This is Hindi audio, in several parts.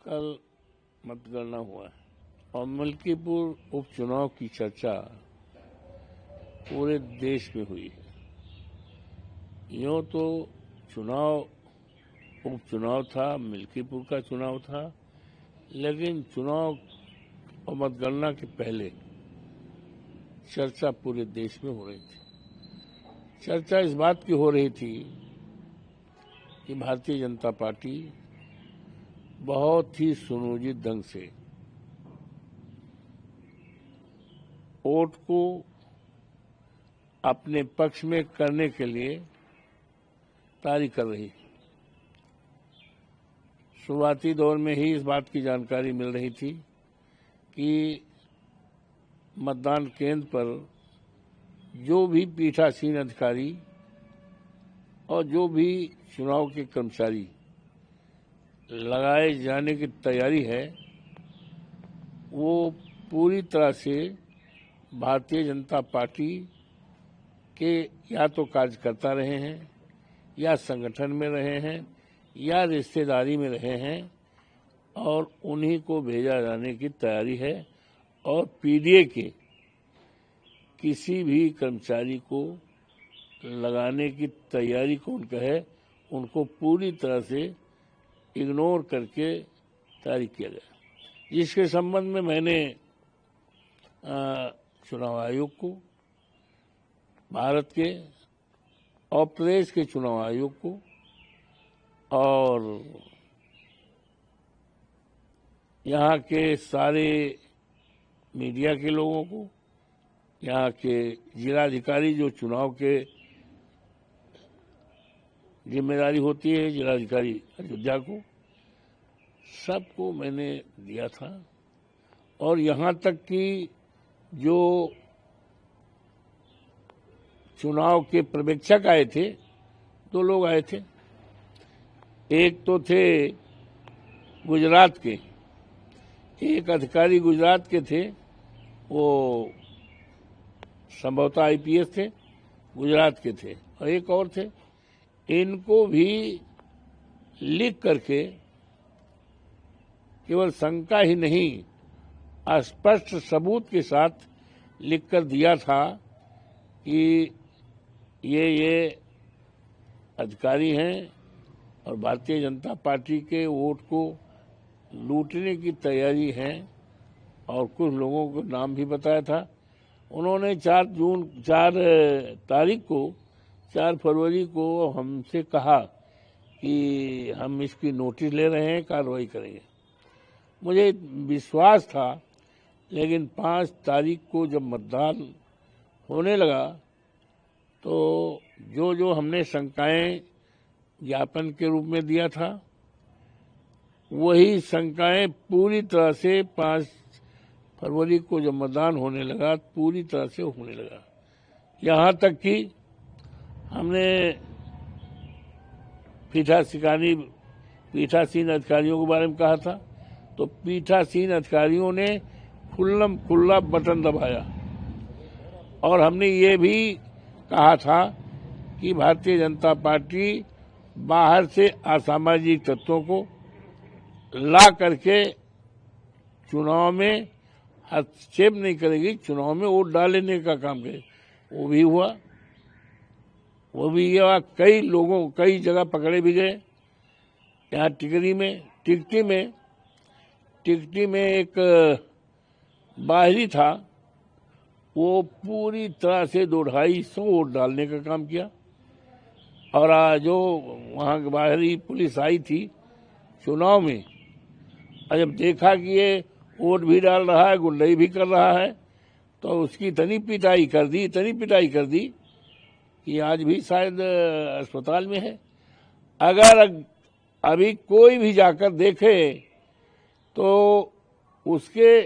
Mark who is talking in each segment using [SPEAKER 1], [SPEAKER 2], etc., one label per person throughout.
[SPEAKER 1] कल मतगणना हुआ है और मलकीपुर उपचुनाव की चर्चा पूरे देश में हुई है। यूँ तो उपचुनाव था, मलकीपुर का चुनाव था, लेकिन चुनाव और मतगणना के पहले चर्चा पूरे देश में हो रही थी। चर्चा इस बात की हो रही थी कि भारतीय जनता पार्टी बहुत ही सुनियोजित ढंग से वोट को अपने पक्ष में करने के लिए तैयारी कर रही है। शुरुआती दौर में ही इस बात की जानकारी मिल रही थी कि मतदान केंद्र पर जो भी पीठासीन अधिकारी और जो भी चुनाव के कर्मचारी लगाए जाने की तैयारी है, वो पूरी तरह से भारतीय जनता पार्टी के या तो कार्यकर्ता रहे हैं, या संगठन में रहे हैं, या रिश्तेदारी में रहे हैं, और उन्हीं को भेजा जाने की तैयारी है। और पीडीए के किसी भी कर्मचारी को लगाने की तैयारी कौन कहे, उनको पूरी तरह से इग्नोर करके तैयारी किया गया, जिसके संबंध में मैंने चुनाव आयोग को, भारत के और प्रदेश के चुनाव आयोग को और यहाँ के सारे मीडिया के लोगों को, यहाँ के जिलाधिकारी जो चुनाव के जिम्मेदारी होती है, जिलाधिकारी अयोध्या को, सबको मैंने दिया था। और यहाँ तक कि जो चुनाव के पर्यवेक्षक आए थे, 2 लोग आए थे। एक तो थे गुजरात के, एक अधिकारी गुजरात के थे, वो संभवतः आईपीएस थे, गुजरात के थे, और एक और थे। इनको भी लिख करके केवल शंका ही नहीं, स्पष्ट सबूत के साथ लिखकर दिया था कि ये अधिकारी हैं और भारतीय जनता पार्टी के वोट को लूटने की तैयारी है। और कुछ लोगों को नाम भी बताया था। उन्होंने 4 फरवरी को हमसे कहा कि हम इसकी नोटिस ले रहे हैं, कार्रवाई करेंगे। मुझे विश्वास था, लेकिन 5 तारीख को जब मतदान होने लगा तो जो हमने शंकाएं ज्ञापन के रूप में दिया था, वही शंकाएं पूरी तरह से 5 फरवरी को जब मतदान होने लगा पूरी तरह से होने लगा। यहाँ तक कि हमने पीठासीन अधिकारियों के बारे में कहा था, तो पीठासीन अधिकारियों ने खुल्ला बटन दबाया। और हमने ये भी कहा था कि भारतीय जनता पार्टी बाहर से असामाजिक तत्वों को ला करके चुनाव में हस्तक्षेप नहीं करेगी, चुनाव में वोट डालने का काम करे। वो भी हुआ। कई जगह पकड़े भी गए। यहाँ टिकटी में एक बाहरी था, वो पूरी तरह से 250 वोट डालने का काम किया। और जो वहाँ की बाहरी पुलिस आई थी चुनाव में, और जब देखा कि ये वोट भी डाल रहा है, गुंडई भी कर रहा है, तो उसकी इतनी पिटाई कर दी कि आज भी शायद अस्पताल में है। अगर अभी कोई भी जाकर देखे तो उसके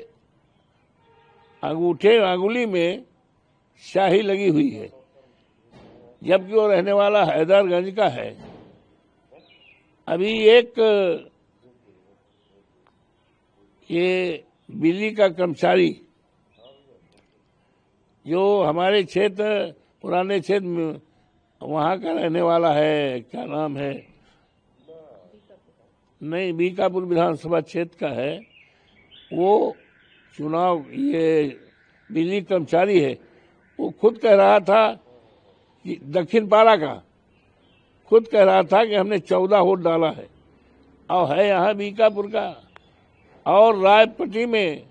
[SPEAKER 1] अंगुली में स्याही लगी हुई है, जबकि वो रहने वाला हैदरगंज का है। अभी एक ये बिजली का कर्मचारी जो हमारे पुराने क्षेत्र में वहाँ का रहने वाला है, क्या नाम है, नहीं, बीकापुर विधानसभा क्षेत्र का है। वो चुनाव, ये बिजली कर्मचारी है, वो खुद कह रहा था कि दक्षिण पारा का खुद कह रहा था कि हमने 14 वोट डाला है, और है यहाँ बीकापुर का। और रायपट्टी में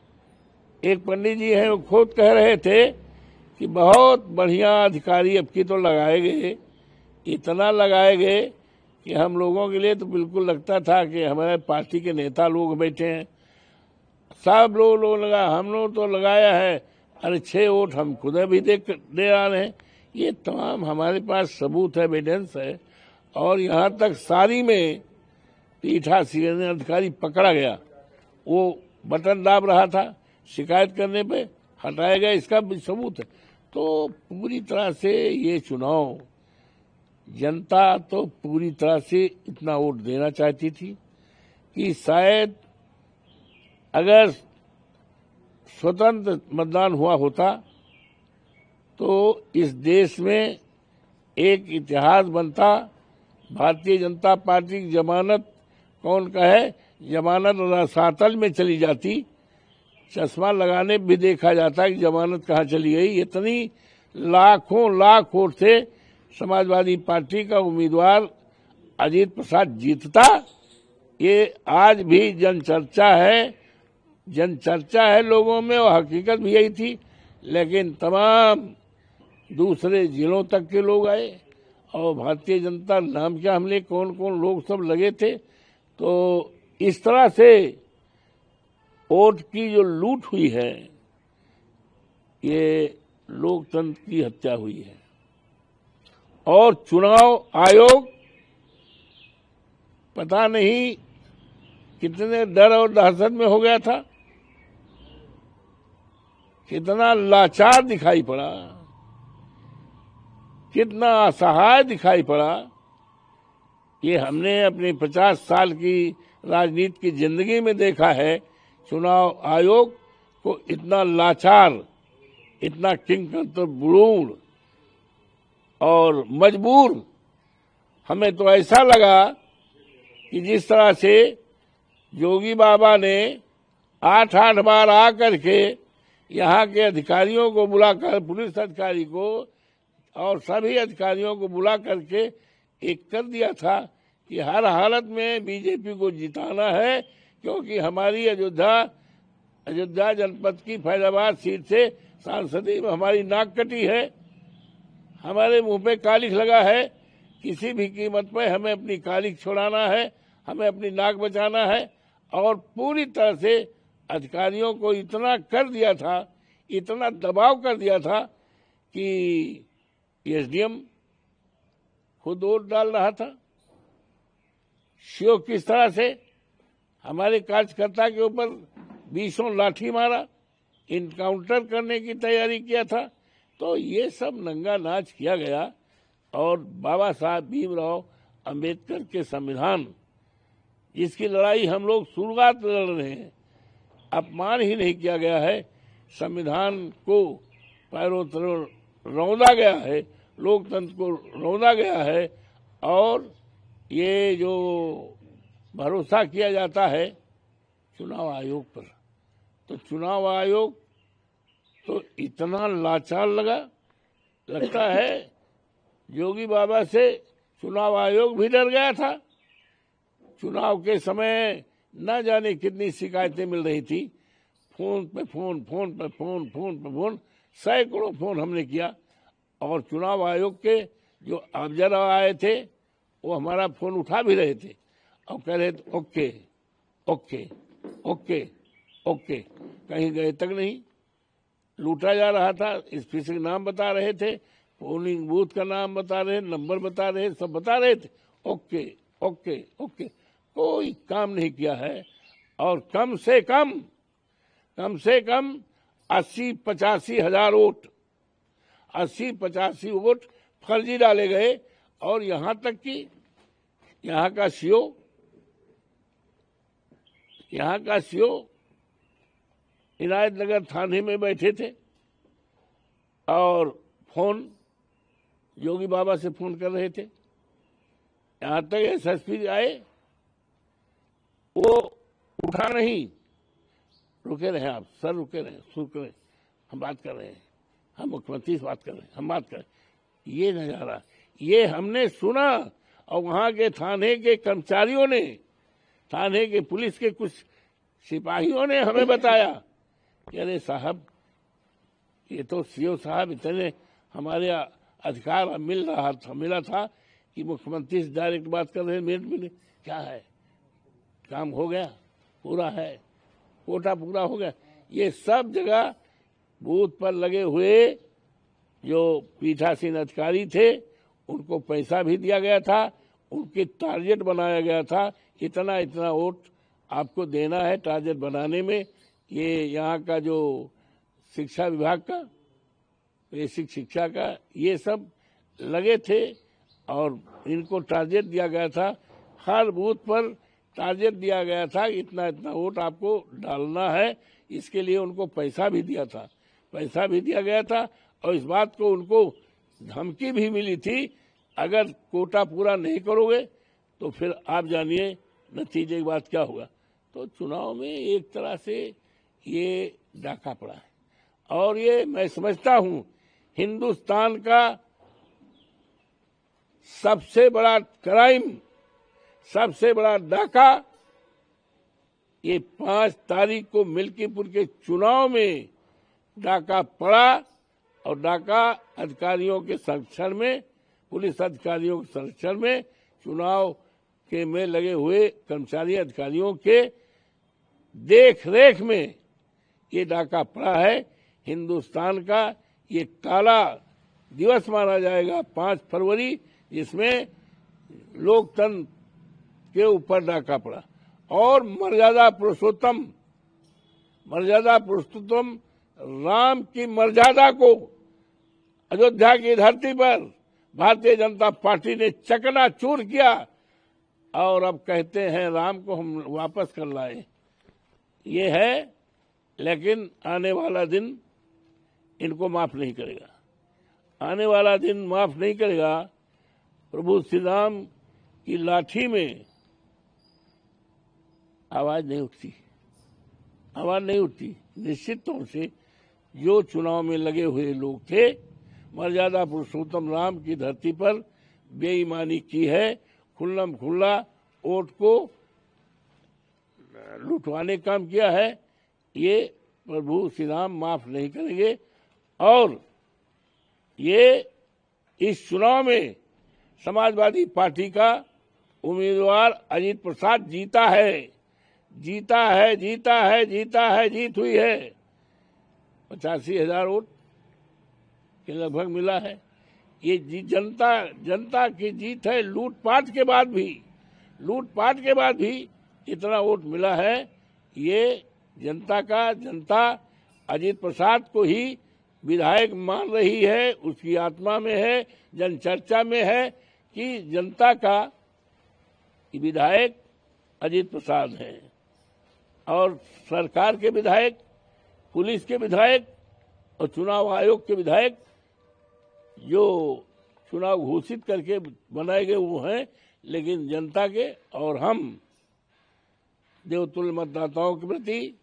[SPEAKER 1] एक पंडित जी हैं, वो खुद कह रहे थे कि बहुत बढ़िया अधिकारी अब की तो लगाए गए, इतना लगाए गए कि हम लोगों के लिए तो बिल्कुल लगता था कि हमारे पार्टी के नेता लोग बैठे हैं। सब लोग लगा, हम लोग तो लगाया है, अरे 6 वोट हम खुद भी दे आ रहे हैं। ये तमाम हमारे पास सबूत है, एविडेंस है। और यहाँ तक सारी में पीठासीन अधिकारी पकड़ा गया, वो बटन दाब रहा था, शिकायत करने पे हटाया गया, इसका भी सबूत है। तो पूरी तरह से ये चुनाव, जनता तो पूरी तरह से इतना वोट देना चाहती थी कि शायद अगर स्वतंत्र मतदान हुआ होता तो इस देश में एक इतिहास बनता। भारतीय जनता पार्टी की जमानत कौन का है, जमानत रसातल में चली जाती, चश्मा लगाने भी देखा जाता कि जमानत कहाँ चली गई। इतनी लाखों लाख वोट थे, समाजवादी पार्टी का उम्मीदवार अजीत प्रसाद जीतता। ये आज भी जनचर्चा है लोगों में, और हकीकत भी यही थी। लेकिन तमाम दूसरे जिलों तक के लोग आए, और भारतीय जनता नाम क्या हमले कौन कौन लोग सब लगे थे। तो इस तरह से वोट की जो लूट हुई है, ये लोकतंत्र की हत्या हुई है। और चुनाव आयोग पता नहीं कितने डर और दहशत में हो गया था, कितना लाचार दिखाई पड़ा, कितना असहाय दिखाई पड़ा। ये हमने अपनी 50 साल की राजनीति की जिंदगी में देखा है। चुनाव आयोग को इतना लाचार, इतना किंकरतूर और मजबूर हमें तो ऐसा लगा कि जिस तरह से योगी बाबा ने 8-8 बार आकर के यहाँ के अधिकारियों को बुलाकर, पुलिस अधिकारी को और सभी अधिकारियों को बुला करके एक कर दिया था कि हर हालत में बीजेपी को जिताना है, क्योंकि हमारी अयोध्या जनपद की फैजाबाद सीट से सांसदी में हमारी नाक कटी है, हमारे मुंह पे कालिख लगा है। किसी भी कीमत पर हमें अपनी कालिख छुड़ाना है, हमें अपनी नाक बचाना है। और पूरी तरह से अधिकारियों को इतना कर दिया था, इतना दबाव कर दिया था कि एसडीएम खुद वोट डाल रहा था। सीओ किस तरह से हमारे कार्यकर्ता के ऊपर 20 लाठी मारा, इनकाउंटर करने की तैयारी किया था। तो ये सब नंगा नाच किया गया। और बाबा साहब भीमराव अंबेडकर के संविधान, जिसकी लड़ाई हम लोग शुरुआत लड़ रहे हैं, अपमान ही नहीं किया गया है। संविधान को पैरों तले रौंदा गया है, लोकतंत्र को रौंदा गया है। और ये जो भरोसा किया जाता है चुनाव आयोग पर, तो चुनाव आयोग तो इतना लाचार लगता है। योगी बाबा से चुनाव आयोग भी डर गया था। चुनाव के समय न जाने कितनी शिकायतें मिल रही थी, फोन पे फोन, सैकड़ों फोन हमने किया। और चुनाव आयोग के जो ऑब्जर्वर आए थे वो हमारा फोन उठा भी रहे थे और कह रहे थे ओके ओके ओके ओके, कहीं गए तक नहीं। लूटा जा रहा था, स्पेसिफिक नाम बता रहे थे, पोलिंग बूथ का नाम बता रहे, नंबर बता रहे, सब बता रहे थे। ओके ओके ओके, कोई काम नहीं किया है। और कम से कम 80-85 हजार वोट, 80-85 वोट फर्जी डाले गए। और यहां तक कि यहाँ का सीओ इनायत नगर थाने में बैठे थे और फोन योगी बाबा से फोन कर रहे थे। यहाँ तक एसएसपी आए, वो उठा नहीं, रुके रहे आप सर, रुके रहे, सुन रहे, हम बात कर रहे हैं, हम मुख्यमंत्री से बात कर रहे हैं, हम बात कर रहे हैं। ये नजारा ये हमने सुना और वहां के थाने के कर्मचारियों ने, थाने के पुलिस के कुछ सिपाहियों ने हमें बताया कि अरे साहब ये तो सीओ साहब इतने हमारे अधिकार मिला था कि मुख्यमंत्री से डायरेक्ट बात कर रहे हैं, मिनट क्या है, काम हो गया, पूरा है, कोटा पूरा हो गया। ये सब जगह बूथ पर लगे हुए जो पीठासीन अधिकारी थे उनको पैसा भी दिया गया था, उनके टारगेट बनाया गया था, इतना इतना वोट आपको देना है टारगेट बनाने में। ये यहाँ का जो शिक्षा विभाग का, बेसिक शिक्षा का, ये सब लगे थे और इनको टारगेट दिया गया था, हर बूथ पर टारगेट दिया गया था, इतना इतना वोट आपको डालना है। इसके लिए उनको पैसा भी दिया था, पैसा भी दिया गया था और इस बात को उनको धमकी भी मिली थी, अगर कोटा पूरा नहीं करोगे तो फिर आप जानिए नतीजे की बात क्या होगा। तो चुनाव में एक तरह से ये डाका पड़ा है और ये मैं समझता हूं हिंदुस्तान का सबसे बड़ा क्राइम, सबसे बड़ा डाका ये 5 तारीख को मिल्कीपुर के चुनाव में डाका पड़ा और डाका अधिकारियों के संरक्षण में, पुलिस अधिकारियों के संरक्षण में, चुनाव के में लगे हुए कर्मचारी अधिकारियों के देख रेख में ये डाका पड़ा है। हिंदुस्तान का ये काला दिवस माना जाएगा 5 फरवरी, जिसमें लोकतंत्र के ऊपर डाका पड़ा। और मर्यादा पुरुषोत्तम राम की मर्यादा को अयोध्या की धरती पर भारतीय जनता पार्टी ने चकनाचूर किया और अब कहते हैं राम को हम वापस कर लाए। ये है, लेकिन आने वाला दिन इनको माफ नहीं करेगा, आने वाला दिन माफ नहीं करेगा। प्रभु श्री राम की लाठी में आवाज नहीं उठती। निश्चित तौर से जो चुनाव में लगे हुए लोग थे, मर्यादा पुरुषोत्तम राम की धरती पर बेईमानी की है, खुल्लम खुल्ला वोट को लुटवाने काम किया है, ये प्रभु श्री राम माफ नहीं करेंगे। और ये इस चुनाव में समाजवादी पार्टी का उम्मीदवार अजीत प्रसाद जीता है, जीत हुई है। 85,000 वोट के लगभग मिला है। ये जनता की जीत है। लूटपाट के बाद भी इतना वोट मिला है। ये जनता अजीत प्रसाद को ही विधायक मान रही है, उसकी आत्मा में है, जनचर्चा में है कि जनता का विधायक अजीत प्रसाद हैं। और सरकार के विधायक, पुलिस के विधायक और चुनाव आयोग के विधायक जो चुनाव घोषित करके बनाए गए वो हैं, लेकिन जनता के और हम देवतुल्य मतदाताओं के प्रति,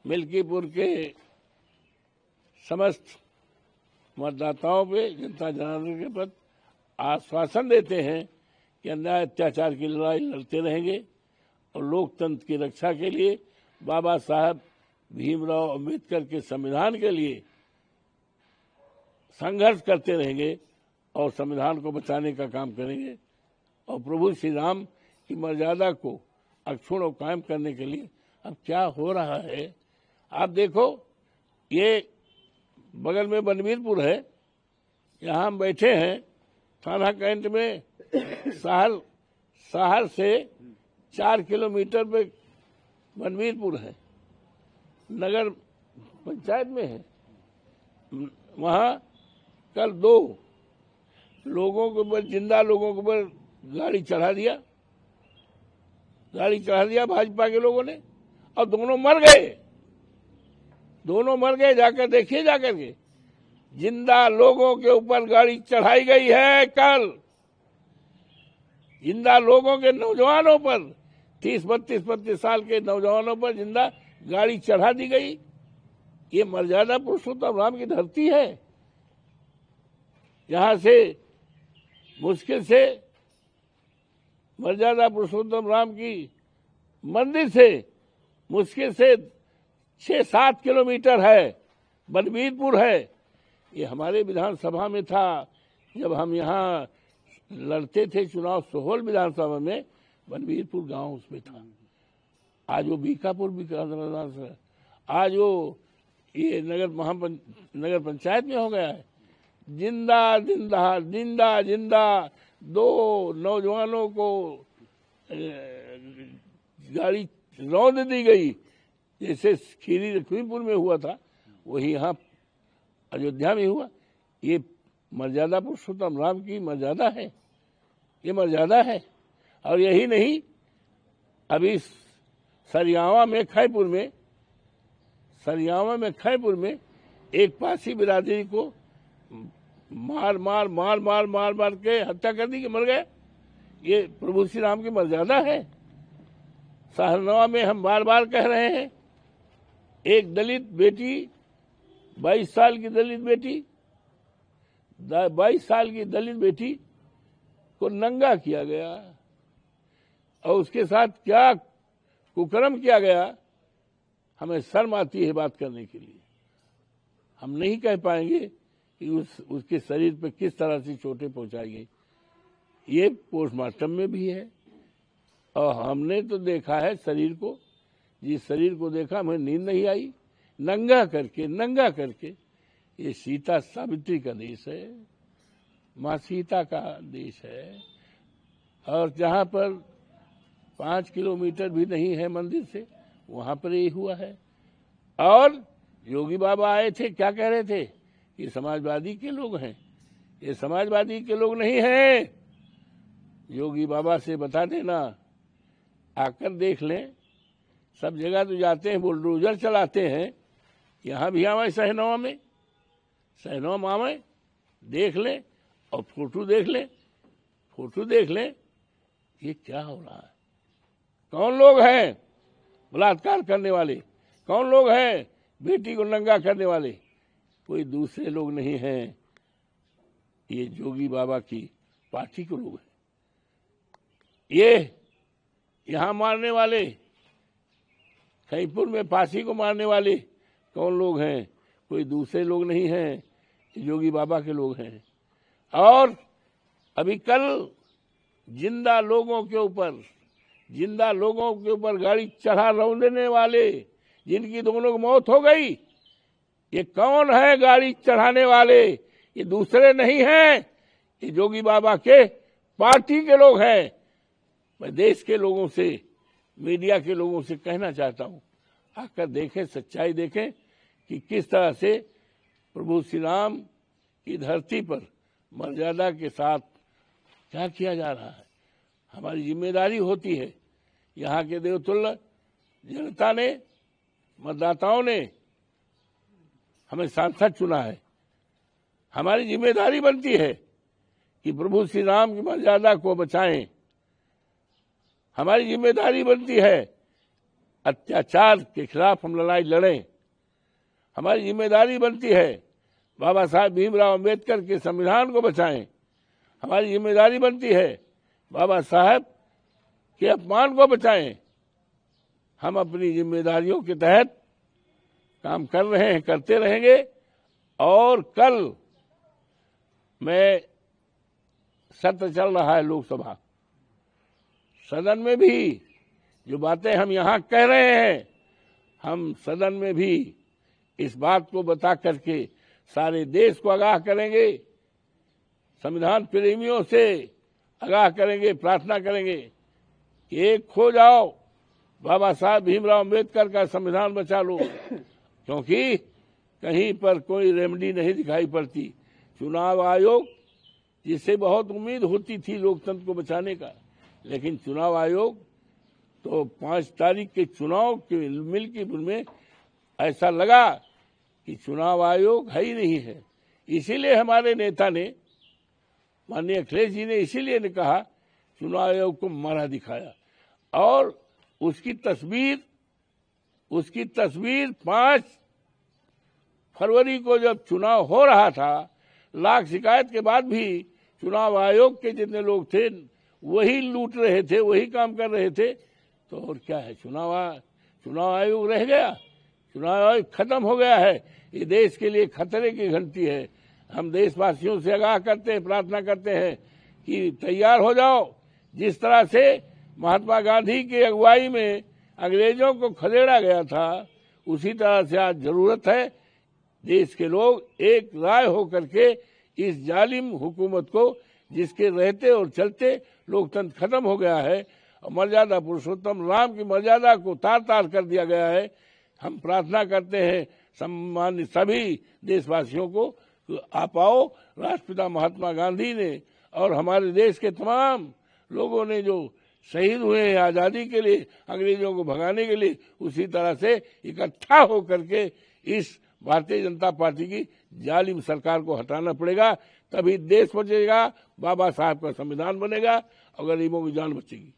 [SPEAKER 1] मिल्कीपुर के समस्त मतदाताओं पे, जनता जनार्दन के प्रति आश्वासन देते हैं कि अन्याय अत्याचार की लड़ाई लड़ते रहेंगे और लोकतंत्र की रक्षा के लिए, बाबा साहब भीमराव अम्बेडकर के संविधान के लिए संघर्ष करते रहेंगे और संविधान को बचाने का काम करेंगे और प्रभु श्री राम की मर्यादा को अक्षुण्ण और कायम करने के लिए। अब क्या हो रहा है आप देखो, ये बगल में बनवीरपुर है, यहाँ हम बैठे हैं थाना कैंट में, शहर से 4 किलोमीटर पे बनवीरपुर है, नगर पंचायत में है। वहाँ कल 2 लोगों के ऊपर, जिंदा लोगों के ऊपर गाड़ी चढ़ा दिया भाजपा के लोगों ने और दोनों मर गए। जाकर देखिए, जाकर के जिंदा लोगों के ऊपर गाड़ी चढ़ाई गई है। कल जिंदा लोगों के, नौजवानों पर 30-32 साल के नौजवानों पर जिंदा गाड़ी चढ़ा दी गई। ये मर्यादा पुरुषोत्तम राम की धरती है। यहां से मुश्किल से मर्यादा पुरुषोत्तम राम की मंदिर से मुश्किल से 6-7 किलोमीटर है, बलबीरपुर है। ये हमारे विधानसभा में था जब हम यहाँ लड़ते थे चुनाव। सोहल विधानसभा में बलबीरपुर गांव उसमें था। आज वो बीकापुर भी, आज वो ये नगर पंचायत में हो गया है। जिंदा जिंदा जिंदा जिंदा 2 नौजवानों को गाड़ी रौंद दी गई, जैसे खीरी लक्ष्मीपुर में हुआ था वही यहाँ अयोध्या में हुआ। ये मर्यादा पुरुषोत्तम राम की मर्यादा है, ये मर्यादा है। और यही नहीं, अभी सरियावा में खैपुर में एक पासी बिरादरी को मार के हत्या कर दी कि मर गए। ये प्रभु श्री राम की मर्यादा है। सहरनवा में हम बार बार कह रहे हैं, एक दलित बेटी 22 साल की दलित बेटी को नंगा किया गया और उसके साथ क्या कुकर्म किया गया, हमें शर्म आती है बात करने के लिए। हम नहीं कह पाएंगे कि उसके शरीर पर किस तरह से चोटें पहुंचाई गई। ये पोस्टमार्टम में भी है और हमने तो देखा है शरीर को। जिस शरीर को देखा हमें नींद नहीं आई। नंगा करके ये सीता सावित्री का देश है, माँ सीता का देश है। और जहाँ पर 5 किलोमीटर भी नहीं है मंदिर से, वहां पर ये हुआ है। और योगी बाबा आए थे, क्या कह रहे थे? ये समाजवादी के लोग हैं। ये समाजवादी के लोग नहीं हैं। योगी बाबा से बता देना, आकर देख लें। सब जगह तो जाते हैं, बुलडोजर चलाते हैं। यहाँ भी आवे सहनवा में आवे, देख लें और फोटो देख लें। ये क्या हो रहा है? कौन लोग हैं बलात्कार करने वाले? कौन लोग हैं बेटी को नंगा करने वाले? कोई दूसरे लोग नहीं हैं, ये जोगी बाबा की पार्टी के लोग हैं। ये यहाँ मारने वाले, खैपुर में फांसी को मारने वाले कौन लोग हैं? कोई दूसरे लोग नहीं हैं, योगी बाबा के लोग हैं। और अभी कल जिंदा लोगों के ऊपर गाड़ी चढ़ा रौंदने वाले, जिनकी दोनों की मौत हो गई, ये कौन है गाड़ी चढ़ाने वाले? ये दूसरे नहीं हैं, ये योगी बाबा के पार्टी के लोग हैं। मैं देश के लोगों से, मीडिया के लोगों से कहना चाहता हूं, आकर देखें, सच्चाई देखें कि किस तरह से प्रभु श्री राम की धरती पर मर्यादा के साथ क्या किया जा रहा है। हमारी जिम्मेदारी होती है। यहाँ के देवतुल्य जनता ने, मतदाताओं ने हमें सांसद चुना है। हमारी जिम्मेदारी बनती है कि प्रभु श्री राम की मर्यादा को बचाएं। हमारी जिम्मेदारी बनती है अत्याचार के खिलाफ हम लड़ाई लड़ें। हमारी जिम्मेदारी बनती है बाबा साहब भीमराव अंबेडकर के संविधान को बचाएं। हमारी जिम्मेदारी बनती है बाबा साहब के अपमान को बचाएं। हम अपनी जिम्मेदारियों के तहत काम कर रहे हैं, करते रहेंगे। और कल मैं सत्र चल रहा है लोकसभा, सदन में भी जो बातें हम यहाँ कह रहे हैं, हम सदन में भी इस बात को बता करके सारे देश को आगाह करेंगे, संविधान प्रेमियों से आगाह करेंगे, प्रार्थना करेंगे कि एक खो जाओ, बाबा साहब भीमराव अंबेडकर का संविधान बचा लो। क्योंकि कहीं पर कोई रेमेडी नहीं दिखाई पड़ती। चुनाव आयोग, जिससे बहुत उम्मीद होती थी लोकतंत्र को बचाने का, लेकिन चुनाव आयोग तो 5 तारीख के चुनाव के मिल्कीपुर में ऐसा लगा कि चुनाव आयोग है ही नहीं है। इसीलिए हमारे नेता ने, माननीय अखिलेश जी ने इसीलिए कहा, चुनाव आयोग को मारा दिखाया। और उसकी तस्वीर 5 फरवरी को जब चुनाव हो रहा था, लाख शिकायत के बाद भी चुनाव आयोग के जितने लोग थे वही लूट रहे थे, वही काम कर रहे थे। तो और क्या है, चुनाव आयोग रह गया, चुनाव आयोग खत्म हो गया है। ये देश के लिए खतरे की घंटी है। हम देशवासियों से आगाह करते हैं, प्रार्थना करते हैं कि तैयार हो जाओ। जिस तरह से महात्मा गांधी की अगुवाई में अंग्रेजों को खदेड़ा गया था, उसी तरह से आज जरूरत है देश के लोग एक राय होकर के इस जालिम हुकूमत को, जिसके रहते और चलते लोकतंत्र खत्म हो गया है और मर्यादा पुरुषोत्तम राम की मर्यादा को तार तार कर दिया गया है, हम प्रार्थना करते हैं सम्मान्य सभी देशवासियों को, आप आओ। राष्ट्रपिता महात्मा गांधी ने और हमारे देश के तमाम लोगों ने जो शहीद हुए हैं आज़ादी के लिए, अंग्रेजों को भगाने के लिए, उसी तरह से इकट्ठा होकर के इस भारतीय जनता पार्टी की जालिम सरकार को हटाना पड़ेगा, तभी देश बचेगा, बाबा साहब का संविधान बनेगा और गरीबों की जान बचेगी।